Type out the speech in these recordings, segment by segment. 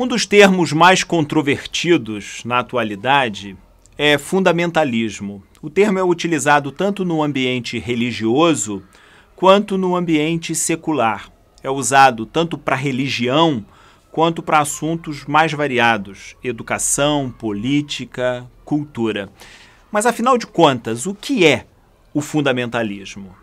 Um dos termos mais controvertidos na atualidade é fundamentalismo. O termo é utilizado tanto no ambiente religioso quanto no ambiente secular. É usado tanto para religião quanto para assuntos mais variados: educação, política, cultura. Mas, afinal de contas, o que é o fundamentalismo?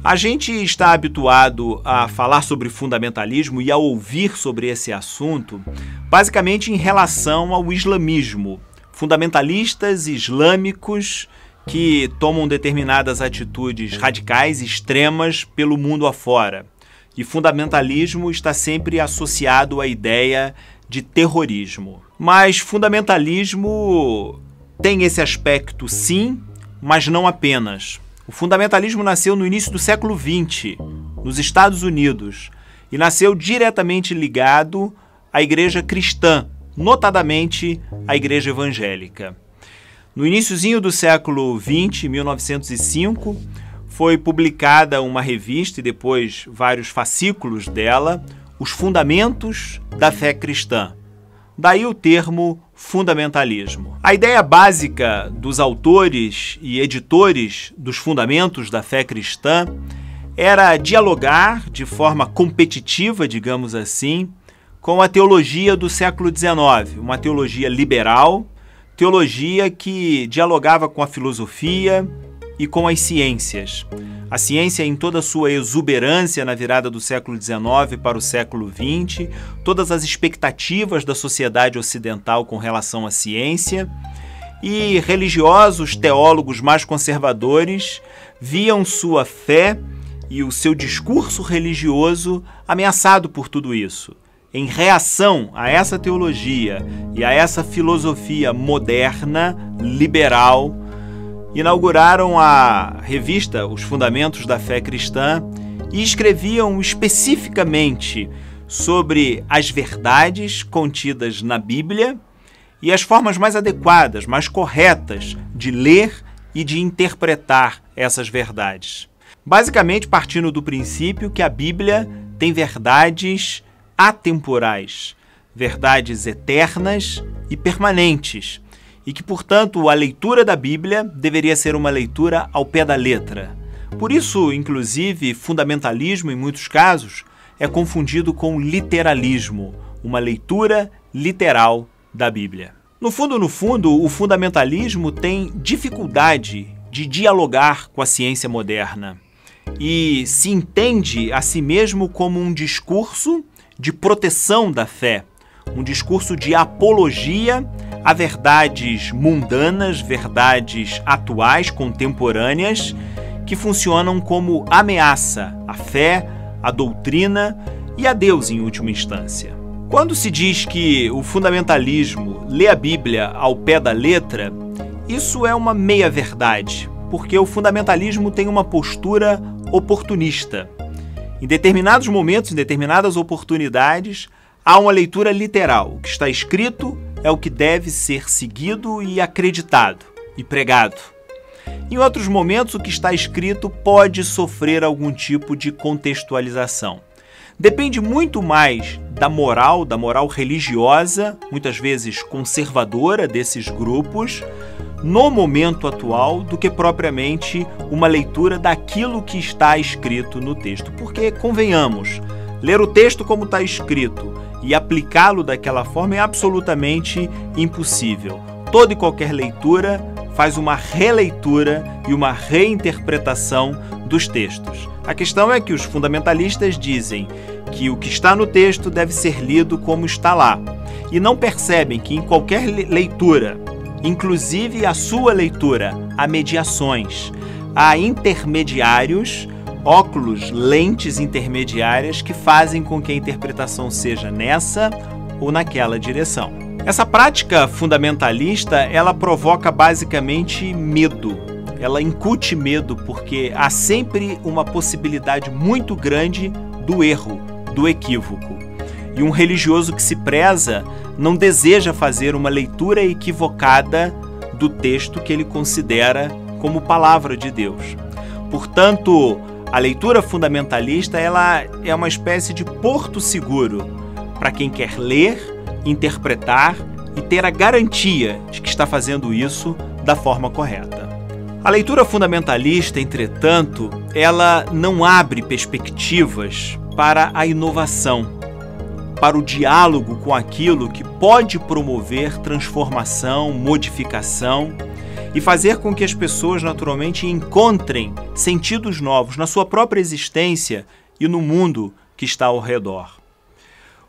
A gente está habituado a falar sobre fundamentalismo e a ouvir sobre esse assunto basicamente em relação ao islamismo. Fundamentalistas islâmicos que tomam determinadas atitudes radicais, extremas, pelo mundo afora. E fundamentalismo está sempre associado à ideia de terrorismo. Mas fundamentalismo tem esse aspecto, sim, mas não apenas. O fundamentalismo nasceu no início do século XX, nos Estados Unidos, e nasceu diretamente ligado à igreja cristã, notadamente à igreja evangélica. No iniciozinho do século XX, 1905, foi publicada uma revista e depois vários fascículos dela, Os Fundamentos da Fé Cristã. Daí o termo fundamentalismo. A ideia básica dos autores e editores dos Fundamentos da Fé Cristã era dialogar de forma competitiva, digamos assim, com a teologia do século XIX, uma teologia liberal, teologia que dialogava com a filosofia e com as ciências. A ciência em toda a sua exuberância na virada do século XIX para o século XX, todas as expectativas da sociedade ocidental com relação à ciência, e religiosos, teólogos mais conservadores viam sua fé e o seu discurso religioso ameaçado por tudo isso. Em reação a essa teologia e a essa filosofia moderna, liberal, inauguraram a revista Os Fundamentos da Fé Cristã e escreviam especificamente sobre as verdades contidas na Bíblia e as formas mais adequadas, mais corretas de ler e de interpretar essas verdades. Basicamente partindo do princípio que a Bíblia tem verdades atemporais, verdades eternas e permanentes, e que, portanto, a leitura da Bíblia deveria ser uma leitura ao pé da letra. Por isso, inclusive, fundamentalismo, em muitos casos, é confundido com literalismo, uma leitura literal da Bíblia. No fundo, o fundamentalismo tem dificuldade de dialogar com a ciência moderna e se entende a si mesmo como um discurso de proteção da fé, um discurso de apologia a verdades mundanas, verdades atuais, contemporâneas, que funcionam como ameaça à fé, à doutrina e a Deus em última instância. Quando se diz que o fundamentalismo lê a Bíblia ao pé da letra, isso é uma meia-verdade, porque o fundamentalismo tem uma postura oportunista. Em determinados momentos, em determinadas oportunidades, há uma leitura literal. O que está escrito é o que deve ser seguido e acreditado e pregado. Em outros momentos, o que está escrito pode sofrer algum tipo de contextualização. Depende muito mais da moral religiosa, muitas vezes conservadora desses grupos, no momento atual, do que propriamente uma leitura daquilo que está escrito no texto. Porque, convenhamos, ler o texto como está escrito e aplicá-lo daquela forma é absolutamente impossível. Toda e qualquer leitura faz uma releitura e uma reinterpretação dos textos. A questão é que os fundamentalistas dizem que o que está no texto deve ser lido como está lá, e não percebem que em qualquer leitura, inclusive a sua leitura, há mediações, há intermediários, óculos, lentes intermediárias que fazem com que a interpretação seja nessa ou naquela direção. Essa prática fundamentalista, ela provoca basicamente medo. Ela incute medo porque há sempre uma possibilidade muito grande do erro, do equívoco. E um religioso que se preza não deseja fazer uma leitura equivocada do texto que ele considera como palavra de Deus. Portanto, A leitura fundamentalista ela é uma espécie de porto seguro para quem quer ler, interpretar e ter a garantia de que está fazendo isso da forma correta. A leitura fundamentalista, entretanto, ela não abre perspectivas para a inovação, para o diálogo com aquilo que pode promover transformação, modificação e fazer com que as pessoas naturalmente encontrem sentidos novos na sua própria existência e no mundo que está ao redor.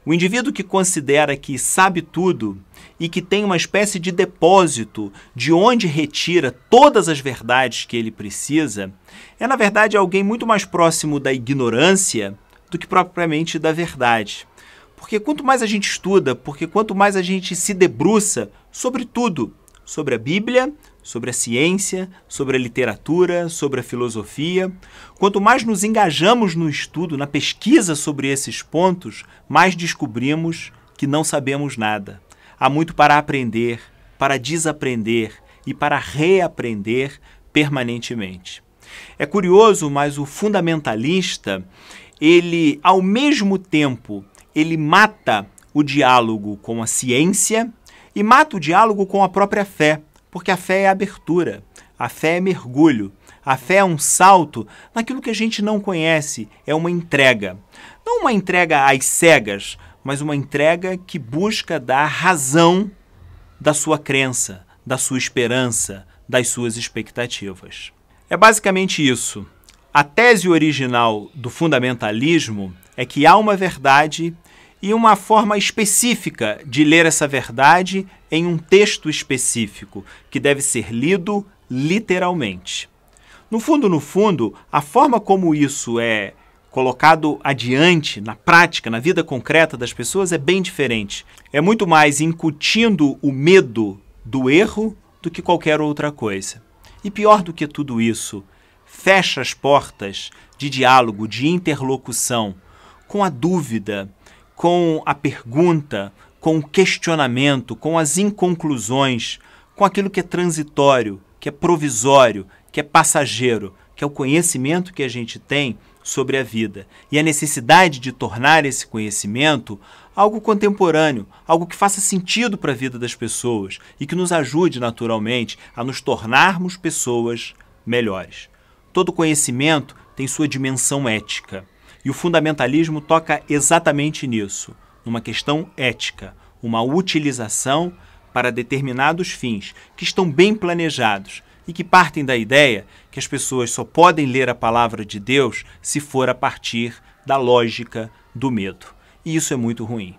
O indivíduo que considera que sabe tudo e que tem uma espécie de depósito de onde retira todas as verdades que ele precisa, é na verdade alguém muito mais próximo da ignorância do que propriamente da verdade. Porque quanto mais a gente estuda, porque quanto mais a gente se debruça sobre tudo, sobre a Bíblia, sobre a ciência, sobre a literatura, sobre a filosofia, quanto mais nos engajamos no estudo, na pesquisa sobre esses pontos, mais descobrimos que não sabemos nada. Há muito para aprender, para desaprender e para reaprender permanentemente. É curioso, mas o fundamentalista, ele, ao mesmo tempo, ele mata o diálogo com a ciência e mata o diálogo com a própria fé, porque a fé é abertura, a fé é mergulho, a fé é um salto naquilo que a gente não conhece, é uma entrega. Não uma entrega às cegas, mas uma entrega que busca dar razão da sua crença, da sua esperança, das suas expectativas. É basicamente isso. A tese original do fundamentalismo é que há uma verdade e uma forma específica de ler essa verdade em um texto específico, que deve ser lido literalmente. No fundo, a forma como isso é colocado adiante, na prática, na vida concreta das pessoas, é bem diferente. É muito mais incutindo o medo do erro do que qualquer outra coisa. E pior do que tudo isso, fecha as portas de diálogo, de interlocução, com a dúvida, com a pergunta, com o questionamento, com as inconclusões, com aquilo que é transitório, que é provisório, que é passageiro, que é o conhecimento que a gente tem sobre a vida. E a necessidade de tornar esse conhecimento algo contemporâneo, algo que faça sentido para a vida das pessoas e que nos ajude, naturalmente, a nos tornarmos pessoas melhores. Todo conhecimento tem sua dimensão ética. E o fundamentalismo toca exatamente nisso, numa questão ética, uma utilização para determinados fins que estão bem planejados e que partem da ideia que as pessoas só podem ler a palavra de Deus se for a partir da lógica do medo. E isso é muito ruim.